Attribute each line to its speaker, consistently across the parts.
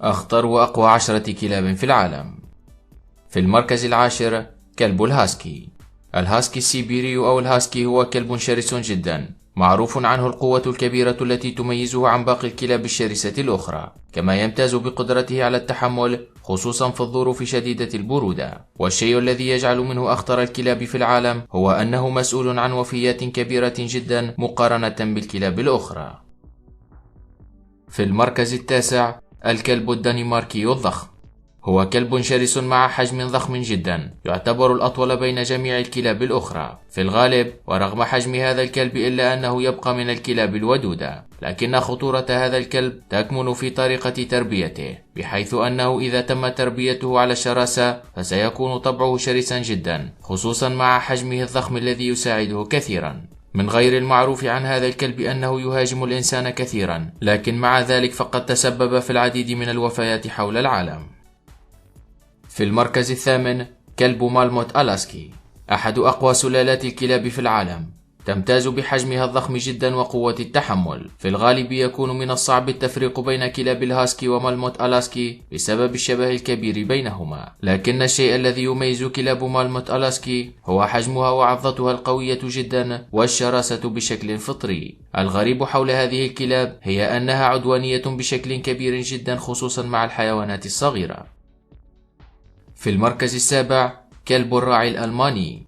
Speaker 1: أخطر وأقوى 10 كلاب في العالم. في المركز العاشر كلب الهاسكي. الهاسكي السيبيري أو الهاسكي هو كلب شرس جدا، معروف عنه القوة الكبيرة التي تميزه عن باقي الكلاب الشرسة الأخرى، كما يمتاز بقدرته على التحمل خصوصا في الظروف شديدة البرودة. والشيء الذي يجعل منه أخطر الكلاب في العالم هو أنه مسؤول عن وفيات كبيرة جدا مقارنة بالكلاب الأخرى. في المركز التاسع الكلب الدنماركي الضخم. هو كلب شرس مع حجم ضخم جدا، يعتبر الأطول بين جميع الكلاب الأخرى في الغالب، ورغم حجم هذا الكلب إلا أنه يبقى من الكلاب الودودة. لكن خطورة هذا الكلب تكمن في طريقة تربيته، بحيث أنه إذا تم تربيته على الشراسة فسيكون طبعه شرسا جدا، خصوصا مع حجمه الضخم الذي يساعده كثيرا. من غير المعروف عن هذا الكلب أنه يهاجم الإنسان كثيرا، لكن مع ذلك فقد تسبب في العديد من الوفيات حول العالم. في المركز الثامن كلب مالموت ألاسكي، أحد أقوى سلالات الكلاب في العالم. تمتاز بحجمها الضخم جدا وقوة التحمل. في الغالب يكون من الصعب التفريق بين كلاب الهاسكي ومالموت ألاسكي بسبب الشبه الكبير بينهما، لكن الشيء الذي يميز كلاب مالموت ألاسكي هو حجمها وعضتها القوية جدا والشراسة بشكل فطري. الغريب حول هذه الكلاب هي أنها عدوانية بشكل كبير جدا، خصوصا مع الحيوانات الصغيرة. في المركز السابع كلب الراعي الألماني.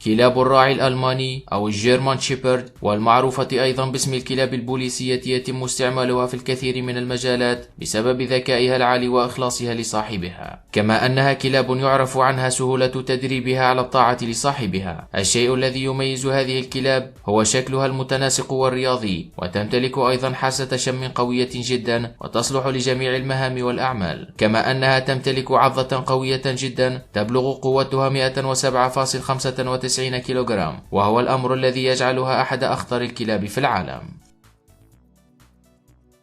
Speaker 1: كلاب الراعي الألماني أو الجيرمان شيبرد، والمعروفة أيضا باسم الكلاب البوليسية، يتم استعمالها في الكثير من المجالات بسبب ذكائها العالي وإخلاصها لصاحبها، كما أنها كلاب يعرف عنها سهولة تدريبها على الطاعة لصاحبها. الشيء الذي يميز هذه الكلاب هو شكلها المتناسق والرياضي، وتمتلك أيضا حاسة شم قوية جدا وتصلح لجميع المهام والأعمال، كما أنها تمتلك عضة قوية جدا تبلغ قوتها 107.95 كيلوغرام، وهو الأمر الذي يجعلها أحد أخطر الكلاب في العالم.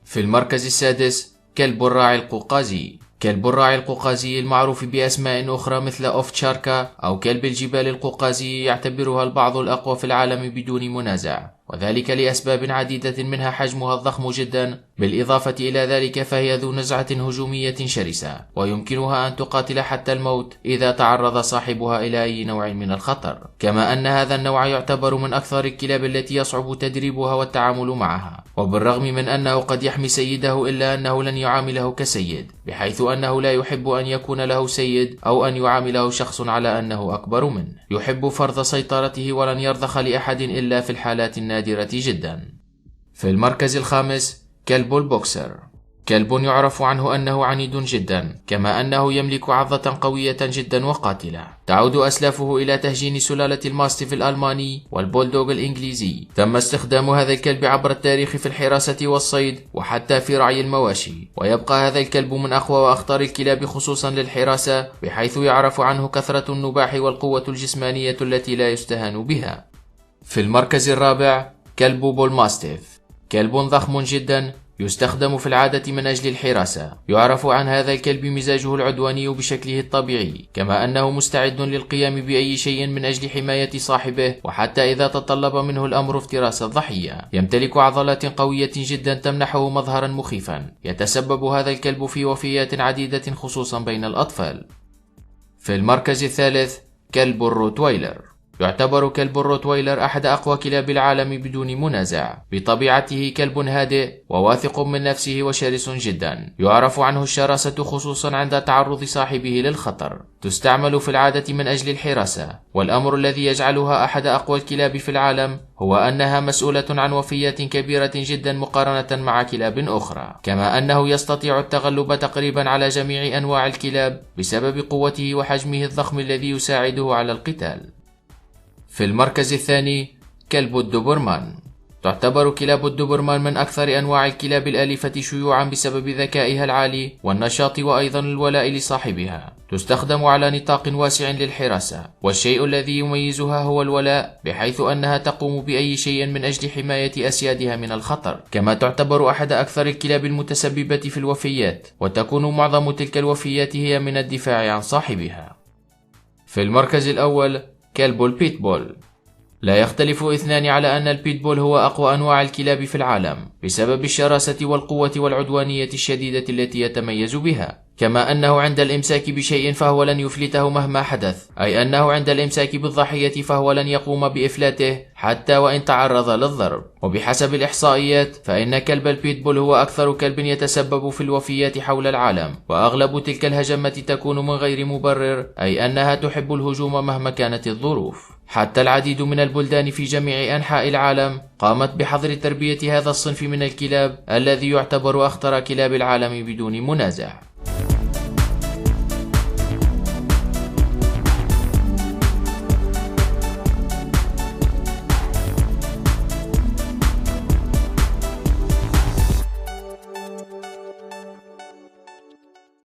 Speaker 1: في المركز السادس كلب الراعي القوقازي. كلب الراعي القوقازي المعروف بأسماء أخرى مثل أوفتشاركا أو كلب الجبال القوقازي يعتبرها البعض الأقوى في العالم بدون منازع، وذلك لأسباب عديدة منها حجمها الضخم جدا، بالإضافة إلى ذلك فهي ذو نزعة هجومية شرسة، ويمكنها أن تقاتل حتى الموت إذا تعرض صاحبها إلى أي نوع من الخطر، كما أن هذا النوع يعتبر من أكثر الكلاب التي يصعب تدريبها والتعامل معها. وبالرغم من أنه قد يحمي سيده إلا أنه لن يعامله كسيد، بحيث أنه لا يحب أن يكون له سيد أو أن يعامله شخص على أنه أكبر منه. يحب فرض سيطرته ولن يرضخ لأحد إلا في الحالات النادرة جدا. في المركز الخامس كلب البوكسر. كلب يعرف عنه أنه عنيد جدا، كما أنه يملك عضة قوية جدا وقاتلة. تعود أسلافه إلى تهجين سلالة الماستيف الألماني والبولدوغ الإنجليزي. تم استخدام هذا الكلب عبر التاريخ في الحراسة والصيد وحتى في رعي المواشي، ويبقى هذا الكلب من أقوى وأخطر الكلاب خصوصا للحراسة، بحيث يعرف عنه كثرة النباح والقوة الجسمانية التي لا يستهان بها. في المركز الرابع كلب بول ماستيف. كلب ضخم جدا يستخدم في العادة من أجل الحراسة. يعرف عن هذا الكلب مزاجه العدواني بشكله الطبيعي، كما أنه مستعد للقيام بأي شيء من أجل حماية صاحبه، وحتى إذا تطلب منه الأمر افتراس الضحية. يمتلك عضلات قوية جدا تمنحه مظهرا مخيفا. يتسبب هذا الكلب في وفيات عديدة خصوصا بين الأطفال. في المركز الثالث كلب الروتويلر. يعتبر كلب الروتويلر أحد أقوى كلاب العالم بدون منازع. بطبيعته كلب هادئ وواثق من نفسه وشرس جدا. يعرف عنه الشراسة خصوصا عند تعرض صاحبه للخطر. تستعمل في العادة من أجل الحراسة، والأمر الذي يجعلها أحد أقوى الكلاب في العالم هو أنها مسؤولة عن وفيات كبيرة جدا مقارنة مع كلاب أخرى، كما أنه يستطيع التغلب تقريبا على جميع أنواع الكلاب بسبب قوته وحجمه الضخم الذي يساعده على القتال. في المركز الثاني كلب الدوبرمان. تعتبر كلاب الدوبرمان من أكثر أنواع الكلاب الأليفة شيوعا بسبب ذكائها العالي والنشاط وأيضا الولاء لصاحبها. تستخدم على نطاق واسع للحراسة، والشيء الذي يميزها هو الولاء، بحيث أنها تقوم بأي شيء من أجل حماية أسيادها من الخطر. كما تعتبر أحد أكثر الكلاب المتسببة في الوفيات، وتكون معظم تلك الوفيات هي من الدفاع عن صاحبها. في المركز الأول كلب البيتبول. لا يختلف اثنان على أن البيتبول هو أقوى أنواع الكلاب في العالم بسبب الشراسة والقوة والعدوانية الشديدة التي يتميز بها، كما أنه عند الإمساك بشيء فهو لن يفلته مهما حدث، أي أنه عند الإمساك بالضحية فهو لن يقوم بإفلاته حتى وإن تعرض للضرب. وبحسب الإحصائيات فإن كلب البيتبول هو أكثر كلب يتسبب في الوفيات حول العالم، وأغلب تلك الهجمات تكون من غير مبرر، أي أنها تحب الهجوم مهما كانت الظروف. حتى العديد من البلدان في جميع أنحاء العالم قامت بحظر تربية هذا الصنف من الكلاب الذي يعتبر أخطر كلاب العالم بدون منازع.